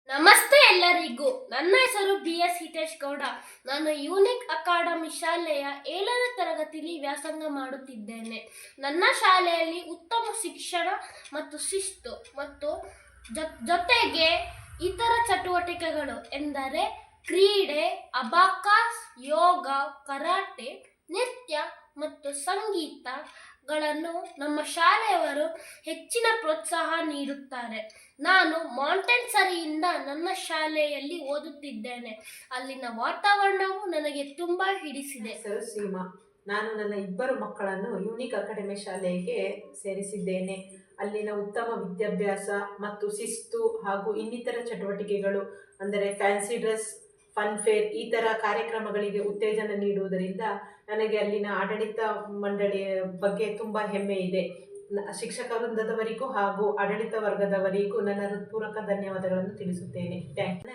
ನಮಸ್ತೆ ಎಲ್ಲರಿಗೂ. ನನ್ನ ಹೆಸರು BS ಹಿತೇಶ್ ಗೌಡ. ನಾನು ಯೂನಿಕ್ ಅಕಾಡೆಮಿ ಶಾಲೆಯ 7ನೇ ತರಗತಿಯಲ್ಲಿ ವ್ಯಾಸಂಗ ಮಾಡುತ್ತಿದ್ದೇನೆ. ನನ್ನ ಶಾಲೆಯಲ್ಲಿ ಉತ್ತಮ ಶಿಕ್ಷಣ ಮತ್ತು ಶಿಸ್ತು ಮತ್ತು ಜೊತೆಗೆ ಇತರ ಚಟುವಟಿಕೆಗಳು ಎಂದರೆ ಕ್ರೀಡೆ, ಅಬಾಕಾಸ್, ಯೋಗ, ಕರಾಟೆ, ನೃತ್ಯ ಮತ್ತು ಸಂಗೀತಗಳನ್ನು ನಮ್ಮ ಶಾಲೆಯವರು ಹೆಚ್ಚಿನ ಪ್ರೋತ್ಸಾಹ ನೀಡುತ್ತಾರೆ. ನಾನು ಮಾಂಟೆಸರಿಯಿಂದ ನನ್ನ ಶಾಲೆಯಲ್ಲಿ ಓದುತ್ತಿದ್ದೇನೆ. ಅಲ್ಲಿನ ವಾತಾವರಣವು ನನಗೆ ತುಂಬಾ ಹಿಡಿಸಿದೆ. ಹೆಸರು ಸೀಮಾ. ನಾನು ನನ್ನ ಇಬ್ಬರು ಮಕ್ಕಳನ್ನು ಯೂನಿಕ್ ಅಕಾಡೆಮಿ ಶಾಲೆಗೆ ಸೇರಿಸಿದ್ದೇನೆ. ಅಲ್ಲಿನ ಉತ್ತಮ ವಿದ್ಯಾಭ್ಯಾಸ ಮತ್ತು ಶಿಸ್ತು ಹಾಗೂ ಇನ್ನಿತರ ಚಟುವಟಿಕೆಗಳು ಅಂದರೆ ಫ್ಯಾನ್ಸಿ ಡ್ರೆಸ್, ಫನ್ ಫೇರ್ ಈ ಥರ ಕಾರ್ಯಕ್ರಮಗಳಿಗೆ ಉತ್ತೇಜನ ನೀಡುವುದರಿಂದ ನನಗೆ ಅಲ್ಲಿನ ಆಡಳಿತ ಮಂಡಳಿಯ ಬಗ್ಗೆ ತುಂಬ ಹೆಮ್ಮೆ ಇದೆ. ಶಿಕ್ಷಕ ವೃಂದದವರಿಗೂ ಹಾಗೂ ಆಡಳಿತ ವರ್ಗದವರಿಗೂ ನನ್ನ ಹೃತ್ಪೂರ್ವಕ ಧನ್ಯವಾದಗಳನ್ನು ತಿಳಿಸುತ್ತೇನೆ. Thank you.